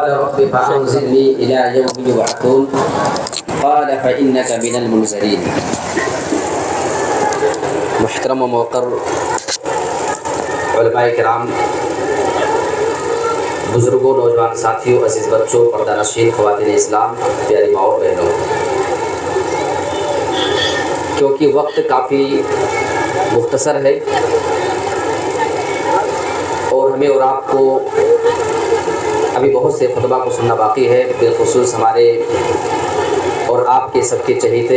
قال رب فأنظرني إلى يوم يبعثون قال فإنك من المنظرين۔ محترم و موقر علماء کرام، بزرگوں، نوجوان ساتھیوں، عزیز بچوں، پردہ نشین خواتین اسلام، پیاری ماں اور بہنوں، کیونکہ وقت کافی مختصر ہے اور ہمیں اور آپ کو ابھی بہت سے خطبہ کو سننا باقی ہے، بالخصوص ہمارے اور آپ کے سب کے چہیتے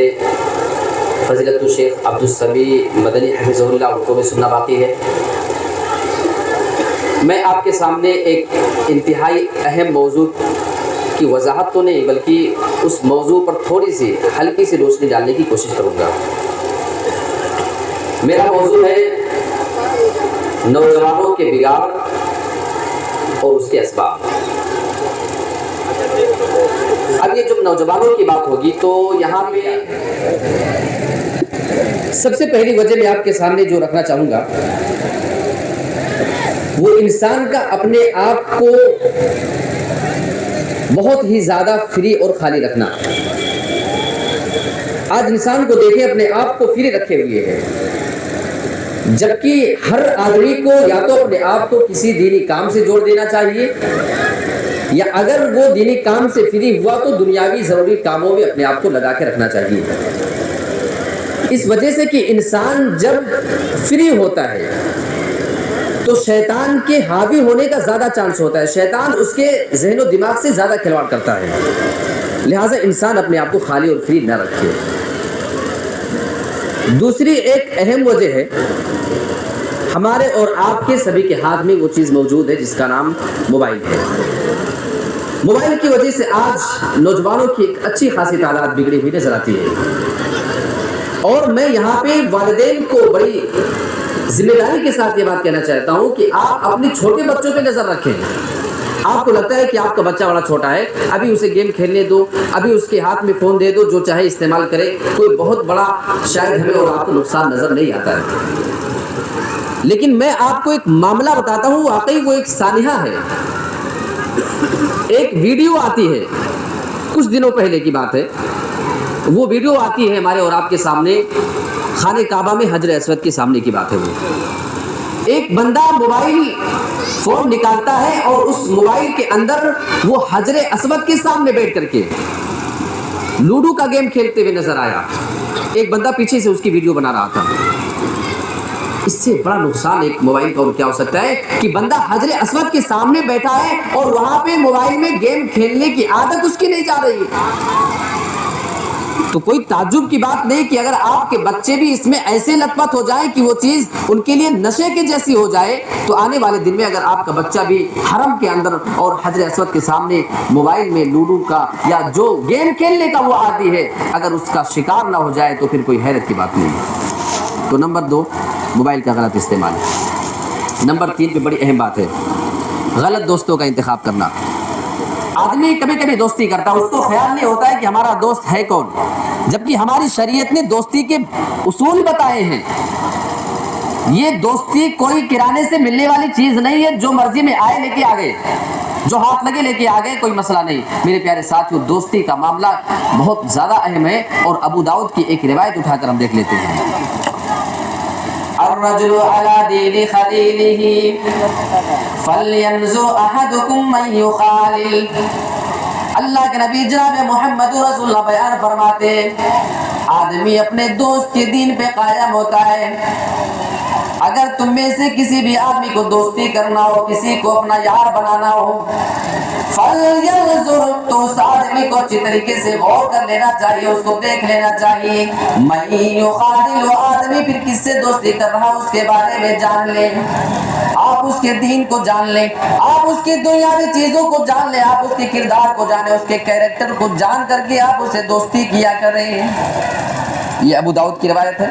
فضیلت الشیخ عبدالسمیع مدنی حفظہ اللہ ان کو بھی سننا باقی ہے۔ میں آپ کے سامنے ایک انتہائی اہم موضوع کی وضاحت تو نہیں بلکہ اس موضوع پر تھوڑی سی ہلکی سی روشنی ڈالنے کی کوشش کروں گا۔ میرا موضوع ہے نوجوانوں کے بگاڑ اور اس کے اسباب۔ اب یہ جب نوجوانوں کی بات ہوگی تو یہاں پہ سب سے پہلی وجہ میں آپ کے سامنے جو رکھنا چاہوں گا وہ انسان کا اپنے آپ کو بہت ہی زیادہ فری اور خالی رکھنا۔ آج انسان کو دیکھیں اپنے آپ کو فری رکھے ہوئے ہے، جبکہ ہر آدمی کو یا تو اپنے آپ کو کسی دینی کام سے جوڑ دینا چاہیے، یا اگر وہ دینی کام سے فری ہوا تو دنیاوی ضروری کاموں میں اپنے آپ کو لگا کے رکھنا چاہیے۔ اس وجہ سے کہ انسان جب فری ہوتا ہے تو شیطان کے حاوی ہونے کا زیادہ چانس ہوتا ہے، شیطان اس کے ذہن و دماغ سے زیادہ کھلواڑ کرتا ہے، لہٰذا انسان اپنے آپ کو خالی اور فری نہ رکھے۔ دوسری ایک اہم وجہ ہے، ہمارے اور آپ کے سبھی کے ہاتھ میں وہ چیز موجود ہے جس کا نام موبائل ہے۔ موبائل کی وجہ سے آج نوجوانوں کی ایک اچھی خاصی تعداد بگڑی ہوئی نظر آتی ہے، اور میں یہاں پہ والدین کو بڑی ذمہ داری کے ساتھ یہ بات کہنا چاہتا ہوں کہ آپ اپنے چھوٹے بچوں پہ نظر رکھیں۔ آپ کو لگتا ہے کہ آپ کا بچہ بڑا چھوٹا ہے، ابھی اسے گیم کھیلنے دو، ابھی اس کے ہاتھ میں فون دے دو، جو چاہے استعمال کرے، کوئی بہت بڑا شاید ہمیں اور آپ کو نقصان نظر نہیں آتا ہے۔ لیکن میں آپ کو ایک معاملہ بتاتا ہوں، واقعی وہ ایک سانحہ ہے۔ ایک ویڈیو آتی ہے، کچھ دنوں پہلے کی بات ہے، وہ ویڈیو آتی ہے ہمارے اور آپ کے سامنے، خانہ کعبہ میں حجر اسود کے سامنے کی بات ہے۔ وہ ایک بندہ موبائل فون نکالتا ہے اور اس موبائل کے اندر وہ حجر اسود کے سامنے بیٹھ کر کے لوڈو کا گیم کھیلتے ہوئے نظر آیا۔ ایک بندہ پیچھے سے اس کی ویڈیو بنا رہا تھا۔ اس سے بڑا نقصان ایک موبائل کا اور کیا ہو سکتا ہے کہ بندہ حجر اسود کے سامنے بیٹھا ہے اور وہاں پہ موبائل میں گیم کھیلنے کی عادت اس کی نہیں جا رہی ہے۔ تو کوئی تعجب کی بات نہیں کہ اگر آپ کے بچے بھی اس میں ایسے لت پت ہو جائیں کہ وہ چیز ان کے لیے نشے کے جیسی ہو جائے، تو آنے والے دن میں اگر آپ کا بچہ بھی حرم کے اندر اور حجر اسود کے سامنے موبائل میں لوڈو کا یا جو گیم کھیلنے کا وہ عادی ہے، اگر اس کا شکار نہ ہو جائے تو پھر کوئی حیرت کی بات نہیں۔ تو نمبر 2، موبائل کا غلط استعمال۔ نمبر 3 پہ بڑی اہم بات ہے، غلط دوستوں کا انتخاب کرنا۔ آدمی کبھی کبھی دوستی کرتا ہے، اس کو خیال نہیں ہوتا ہے کہ ہمارا دوست ہے کون، جبکہ ہماری شریعت نے دوستی کے اصول بتائے ہیں۔ یہ دوستی کوئی کرانے سے ملنے والی چیز نہیں ہے، جو مرضی میں آئے لے کے آ گئے، جو ہاتھ لگے لے کے آ گئے، کوئی مسئلہ نہیں۔ میرے پیارے ساتھیوں، دوستی کا معاملہ بہت زیادہ اہم ہے، اور ابو داؤد کی ایک روایت اٹھا کر ہم دیکھ لیتے ہیں۔ الرجل على دين خليله فلينظر احدكم من يخالل۔ اللہ کے نبی جناب محمد رسول اللہ بیان فرماتے ہیں، آدمی اپنے دوست کے دین پہ قائم ہوتا ہے۔ اگر تم میں سے کسی بھی آدمی کو دوستی کرنا ہو، کسی کو اپنا یار بنانا ہو، فَلْيَنْظُرْ، تو اس آدمی کو اچھی طریقے سے غور کر لینا چاہیے، اس کو دیکھ لینا چاہیے۔ مَن يُخَالِلُ، وہ آدمی پھر کس سے دوستی کر رہا اس کے بارے میں جان لیں، آپ اس کے دین کو جان لیں، آپ اس کی دنیاوی چیزوں کو جان لیں، آپ اس کے کردار کو جانیں، اس کے کیریکٹر کو جان کر کے آپ اسے دوستی کیا کریں۔ یہ ابو داؤد کی روایت ہے۔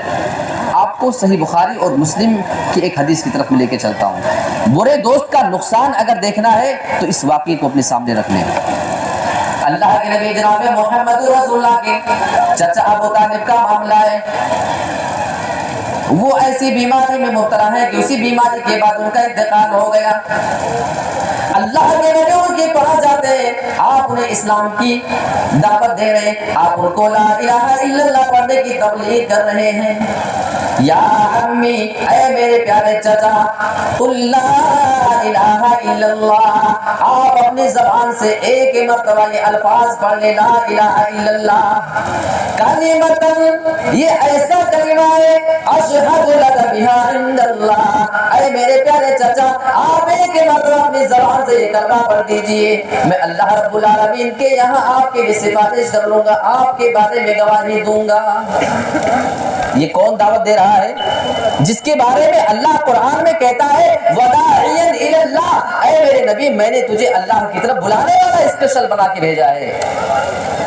آپ کو صحیح بخاری اور مسلم کی ایک حدیث کی طرف میں لے کے چلتا ہوں۔ برے دوست کا نقصان اگر دیکھنا ہے تو اس واقعے کو اپنے سامنے رکھ لیں۔ اللہ کے نبی جناب محمد رسول اللہ کے چچا ابو طالب کا معاملہ ہے۔ وہ ایسی بیماری میں مبتلا ہے کہ اسی بیماری کے بعد ان کا انتقال ہو گیا۔ اللہ کے نبی ان کے پاس جاتے ہیں، آپ انہیں اسلام کی دعوت دے رہے ہیں, آپ ان کو لا الہ الا اللہ پڑھنے کی تبلیغ کر رہے ہیں. یا امی, اے میرے پیارے چچا, قل لا الہ الا اللہ, آپ اپنی زبان سے ایک مرتبہ یہ الفاظ پڑھ لیں, لا الہ الا اللہ. کلمۃ, یہ ایسا کلمہ ہے, اشہد لک بہا عند اللہ. اے میرے پیارے چچا, آپ ایک مرتبہ اپنی زبان سے یہ کلمہ پڑھ دیجئے, میں اللہ رب العالمین کے یہاں آپ کے لیے سفارش کر لوں گا, آپ کے بارے میں گواہی دوں گا. یہ کون دعوت دے رہا ہے؟ جس کے بارے میں اللہ قرآن میں کہتا ہے وداعیا الی اللہ, اے میرے نبی میں نے تجھے اللہ کی طرف بلانے والا اسپیشل بنا کے بھیجا ہے.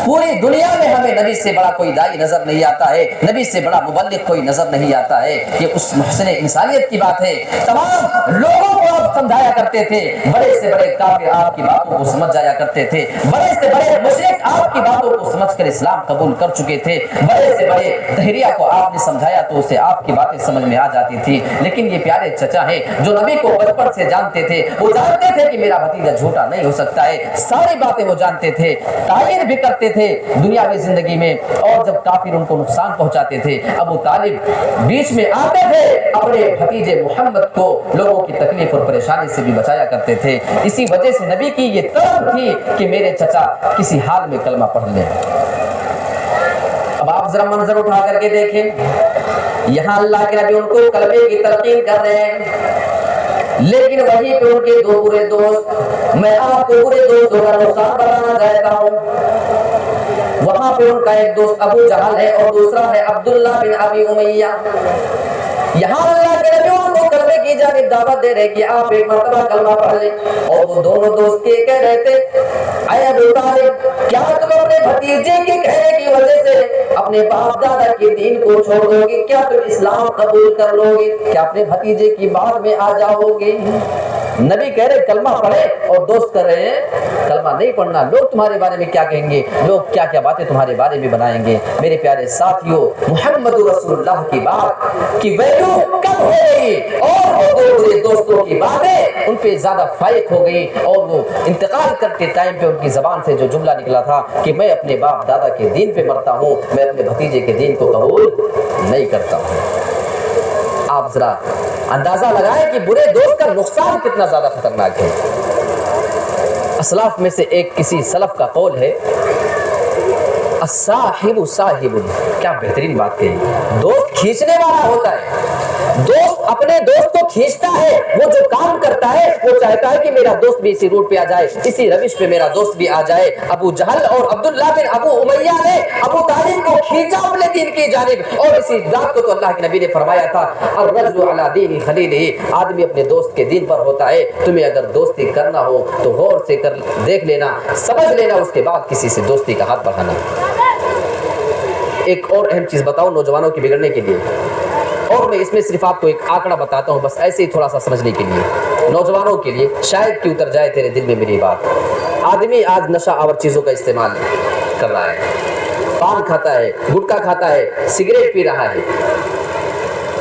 پوری دنیا میں ہمیں نبی سے بڑا کوئی داعی نظر نہیں آتا ہے, نبی سے بڑا مبلغ کوئی نظر نہیں آتا ہے. یہ اس محسن انسانیت کی بات ہے. تمام لوگوں کو آپ سمجھایا کرتے تھے, بڑے سے بڑے کافر آپ کی باتوں کو سمجھ جایا کرتے تھے, بڑے سے بڑے مشرک آپ کی باتوں کو سمجھ کر اسلام قبول کر چکے تھے, بڑے سے بڑے دہریہ کو آپ نے سمجھایا تو اسے آپ کی باتیں سمجھ میں آ جاتی تھی. لیکن یہ پیارے چچا ہے جو نبی کو بچپن سے جانتے تھے, وہ جانتے تھے کہ میرا بھتیجا جھوٹا نہیں ہو سکتا ہے, ساری باتیں وہ جانتے تھے, تعین بھی کرتے تھے دنیاوی زندگی میں. اور جب کافر ان کو نقصان پہنچاتے تھے, ابو طالب بیچ میں آتے تھے, اپنے بھتیجے محمد کو لوگوں کی تکلیف اور پریشانی سے بھی بچایا کرتے تھے. اسی وجہ سے نبی کی یہ طلب تھی کہ میرے چچا کسی حال میں کلمہ پڑھ لیں. اب آپ ذرا منظر اٹھا کر کے دیکھیں, یہاں اللہ کے نبی ان کو کلمے کی تلقین کر رہے ہیں, لیکن وہیں پہ ان کے دو برے دوست, میں آپ کو برے دوستوں کا نقصان بتانا چاہتا ہوں. وہاں پہ ان کا ایک دوست ابو جہل ہے اور دوسرا ہے عبداللہ بن ابی امیہ. یہاں اللہ کے نبی ان کو کلمے کی جانب دعوت دے رہے کہ آپ ایک مرتبہ کلمہ پڑھ لیں. اور وہ دونوں دوست کے کہہ رہے تھے, اے ابو طالب, کیا تم اپنے بھتیجے کے کہنے کی وجہ سے اپنے باپ دادا کے دین کو چھوڑ دو گے؟ کیا تم اسلام قبول کر لو گے؟ کیا اپنے بھتیجے کی بات میں آ جاؤ گے؟ نبی کہہ رہے کلمہ پڑھے, اور دوست کر رہے ہیں کلمہ نہیں پڑھنا, لوگ تمہارے بارے میں کیا کہیں گے, لوگ کیا کیا باتیں تمہارے بارے میں بنائیں گے. میرے پیارے ساتھیوں, محمد رسول اللہ کی بات کی ویلیو کم ہو گئی, اور دوستوں کی باتیں ان پہ زیادہ فائق ہو گئی. اور وہ انتقال کرتے ٹائم پہ ان کی زبان سے جو جملہ نکلا تھا کہ میں اپنے باپ دادا کے دین پہ مرتا ہوں, میں اپنے بھتیجے کے دین کو قبول نہیں کرتا ہوں. آپ ذرا اندازہ لگائیں کہ برے دوست کا نقصان کتنا زیادہ خطرناک ہے. اسلاف میں سے ایک کسی سلف کا قول ہے, الصاحب صاحب, کیا بہترین بات کہی. دوست کھینچنے والا ہوتا ہے, دوست اپنے دوست کو کھینچتا ہے, وہ جو کام کرتا ہے وہ چاہتا ہے کہ میرا دوست بھی اسی روٹ پہ آ جائے, اسی روش پہ میرا دوست بھی آ جائے. ابو جہل اور عبداللہ بن ابو امیہ نے ابو طالب کو کھینچا اپنے دین کی جانب, اور اسی بات کو تو اللہ کے نبی نے فرمایا تھا, الرجل علی دین خلیلہ, آدمی اپنے دوست کے دین پر ہوتا ہے. تمہیں اگر دوستی کرنا ہو تو غور سے کر دیکھ لینا, سمجھ لینا, اس کے بعد کسی سے دوستی کا ہاتھ بڑھانا. ایک اور اہم چیز بتاؤں نوجوانوں کے بگڑنے کے لیے, اور میں اس میں صرف آپ کو ایک آنکڑا بتاتا ہوں, بس ایسے ہی تھوڑا سا سمجھنے کے لیے, نوجوانوں کے لیے, شاید کہ اتر جائے تیرے دل میں میری بات. آدمی آج نشہ آور چیزوں کا استعمال کر رہا ہے, پان کھاتا ہے, گٹکا کھاتا ہے, سگریٹ پی رہا ہے.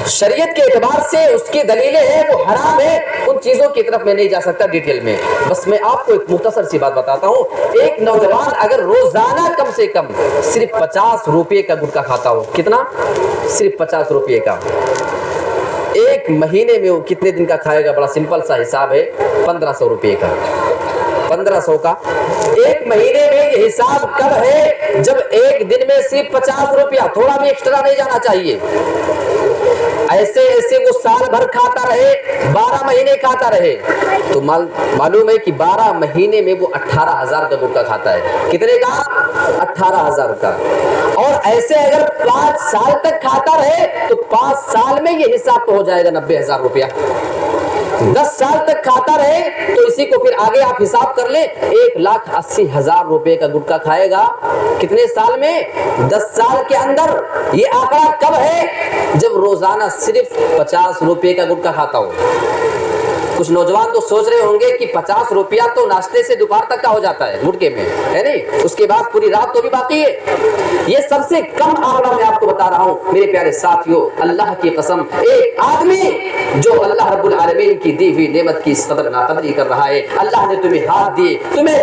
شریعت کے اعتبار سے اس کی دلیلیں ہیں وہ حرام ہے, ان چیزوں کی طرف میں نہیں جا سکتا ڈیٹیل میں, بس میں آپ کو ایک مختصر سی بات بتاتا ہوں. ایک نوجوان اگر روزانہ کم سے کم صرف 50 روپے کا گٹکا کھاتا ہو, کتنا؟ صرف 50 روپے کا, ایک مہینے میں وہ کتنے دن کا کھائے گا؟ بڑا سمپل سا حساب ہے, 1500 روپے کا. 1500 کا ایک مہینے میں یہ حساب کب ہے؟ جب ایک دن میں صرف 50 روپیہ, تھوڑا بھی ایکسٹرا نہیں جانا چاہیے. ایسے ایسے وہ سال بھر کھاتا رہے, 12 مہینے کھاتا رہے, تو معلوم ہے کہ 12 مہینے میں وہ 18,000 کا گٹکا کھاتا ہے. کتنے کا؟ 18,000 کا. اور ایسے اگر 5 سال تک کھاتا رہے تو 5 سال میں یہ حساب تو ہو جائے گا 90,000 روپیہ. 10 سال تک کھاتا رہے تو اسی کو پھر آگے آپ حساب کر لیں, 1,80,000 روپے کا گٹکا کھائے گا. کتنے سال میں؟ 10 سال کے اندر. یہ آنکڑا کب ہے؟ جب روزانہ صرف 50 روپے کا گٹکا کھاتا ہو. کچھ نوجوان تو سوچ رہے ہوں گے کہ 50 روپیہ تو ناشتے سے دوپہر تک کا ہو جاتا ہے گٹکے میں, ہے نہیں, اس کے بعد پوری رات تو بھی باقی ہے. یہ سب سے کم آنکڑا میں آپ کو بتا رہا ہوں میرے پیارے ساتھیوں. اللہ کی قسم, ایک آدمی جو اللہ رب العالمین کی دی ہوئی نعمت کی اس قدر ناقدری کر رہا ہے. اللہ نے تمہیں ہاتھ دیے, تمہیں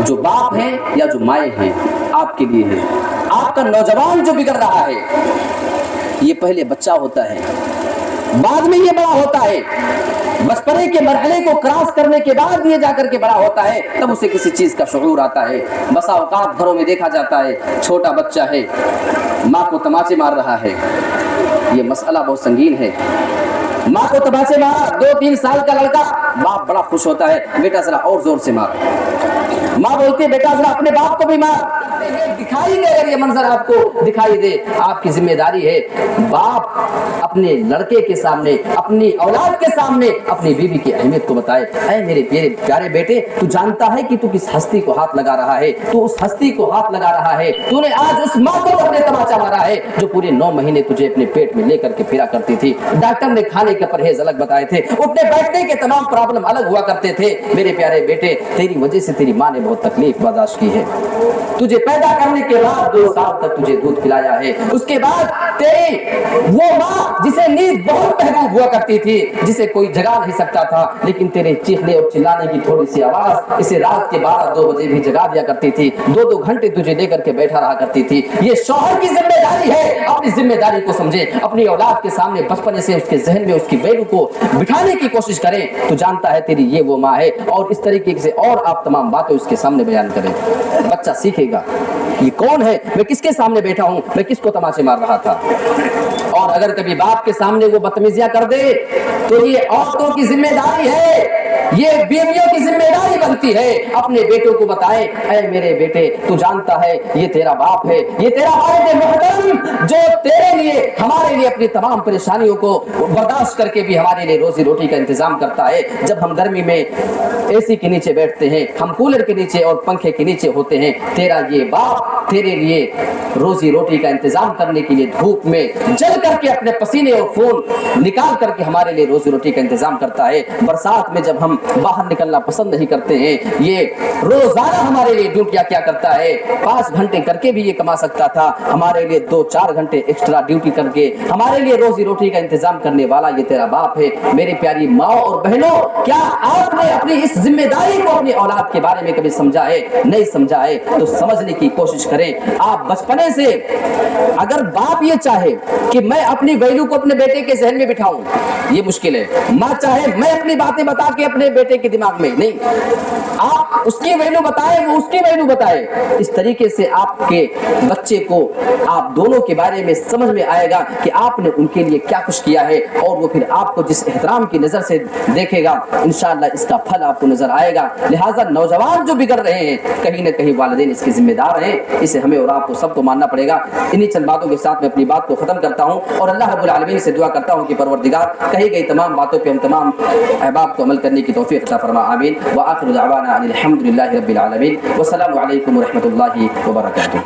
جو باپ ہیں یا جو مائیں ہیں آپ کے لیے ہے. آپ کا نوجوان جو بگڑ رہا ہے یہ پہلے بچہ ہوتا ہے, بعد میں یہ بڑا ہوتا ہے. بچپنے کے مرحلے کو کراس کرنے کے بعد یہ جا کر کے بڑا ہوتا ہے, تب اسے کسی چیز کا شعور آتا ہے. بسا اوقات گھروں میں دیکھا جاتا ہے چھوٹا بچہ ہے, ماں کو تماچے مار رہا ہے. یہ مسئلہ بہت سنگین ہے. ماں کو تماچے مارا, 2-3 سال کا لڑکا, باپ بڑا خوش ہوتا ہے, بیٹا ذرا اور زور سے مار. ماں بولتی ہے بیٹا ذرا اپنے باپ کو بھی مار. دکھائی دے, اگر یہ منظر آپ کو دکھائی دے, آپ کی ذمہ داری ہے باپ اپنے لڑکے کے سامنے, اپنی اولاد کے سامنے اپنی بیوی کی اہمیت کو بتائے. اے میرے پیارے بیٹے, تو جانتا ہے کہ تو کس ہستی کو ہاتھ لگا رہا ہے, تو اس ہستی کو ہاتھ لگا رہا ہے. تو نے آج اس ماں کو اپنے تماچا مارا ہے جو پورے 9 مہینے تجھے اپنے پیٹ میں لے کر کے پھرا کرتی تھی. ڈاکٹر نے کھانے کے پرہیز الگ بتائے تھے, اٹھنے بیٹھنے کے تمام پرابلم الگ ہوا کرتے تھے. میرے پیارے بیٹے, تیری وجہ سے تیری ماں نے بہت تکلیف برداشت کی ہے. تجھے پیدا کرنے کے بعد 2 سال تک تجھے دودھ پلایا ہے. اس کے بعد تیری وہ ماں جسے نیند بہت محبوب ہوا کرتی تھی, جسے کوئی جگا نہیں سکتا تھا, لیکن تیرے چیخنے اور چلانے کی تھوڑی سی آواز اسے رات کے 12-2 بجے بھی جگا دیا کرتی تھی. 2-2 گھنٹے تجھے لے کر کے بیٹھا رہا کرتی تھی. یہ شوہر کی ذمہ داری ہے. اپنی ذمہ داری کو سمجھے, اپنی اولاد کے سامنے بچپنے سے اس کے ذہن میں اس کی ویلو کو بٹھانے کی کوشش کریں. تو جانتا ہے تیری یہ وہ ماں ہے, اور اس طریقے سے اور آپ تمام باتیں اس کے سامنے بیان کریں. بچہ سیکھے گا یہ کون ہے, میں کس کے سامنے بیٹھا ہوں, میں کس کو تماچے مار رہا تھا. اور اگر کبھی باپ کے سامنے وہ بدتمیزیاں کر دے تو یہ عورتوں کی ذمہ داری ہے, یہ بیویوں کی ذمہ داری بنتی ہے. اپنے بیٹوں کو بتائے, اے میرے بیٹے, تو جانتا ہے یہ تیرا باپ ہے, یہ تیرا والد محترم جو تیرے لیے ہمارے لیے اپنی تمام پریشانیوں کو برداشت کر کے بھی ہمارے لیے روزی روٹی کا انتظام کرتا ہے. جب ہم گرمی میں اے سی کے نیچے بیٹھتے ہیں, ہم کولر کے نیچے اور پنکھے کے نیچے ہوتے ہیں, تیرا یہ باپ تیرے لیے روزی روٹی کا انتظام کرنے کے لیے دھوپ میں جل کر کے اپنے پسینے اور خون نکال کر کے ہمارے لیے روزی روٹی کا انتظام کرتا ہے. برسات میں جب ہم باہر نکلنا پسند نہیں کرتے ہیں, یہ روزانہ ہمارے لیے ڈیوٹیاں کیا کرتا ہے, 5 گھنٹے کر کے بھی یہ کما سکتا تھا, ہمارے لیے 2-4 گھنٹے ایکسٹرا ڈیوٹی کر کے ہمارے لیے روزی روٹی کا انتظام کرنے والا یہ تیرا باپ ہے. میری پیاری ماں اور بہنوں, کیا آپ نے اپنی اس ذمہ داری کو اپنی اولاد کے بارے میں کبھی سمجھا ہے؟ نہیں سمجھا ہے تو سمجھنے کی کوشش کریں. آپ بچپنے سے, اگر باپ یہ چاہے کہ میں اپنی ویلو کو اپنے بیٹے کے ذہن میں بٹھاؤں, یہ مشکل ہے. ماں چاہے میں اپنی باتیں بتا کے اپنے بیٹے کے دماغ میں, نہیں, آپ اس کی ویلو بتائیں, وہ اس کی ویلو بتائے. اس طریقے سے آپ کے بچے کو آپ دونوں کے بارے میں سمجھ میں آئے گا کہ آپ نے ان کے لیے کیا کچھ کیا ہے, اور وہ پھر آپ کو جس احترام کی نظر سے دیکھے گا انشاءاللہ اس کا پھل آپ کو نظر آئے گا. لہٰذا نوجوان جو بگڑ رہے ہیں, کہیں نہ کہیں والدین اس کے ذمہ دار ہیں. اسے ہمیں اور آپ کو سب کو ماننا پڑے گا. انہی چند باتوں کے ساتھ میں اپنی بات کو ختم کرتا ہوں, اور اللہ رب العالمین سے دعا کرتا ہوں کہ پروردگار کہی گئی تمام باتوں پہ ہم تمام احباب کو عمل کرنے کی توفیق عطا فرما. آمین. وآخر دعوانا ان الحمد للہ رب العالمین. والسلام علیکم ورحمۃ اللہ وبرکاتہ.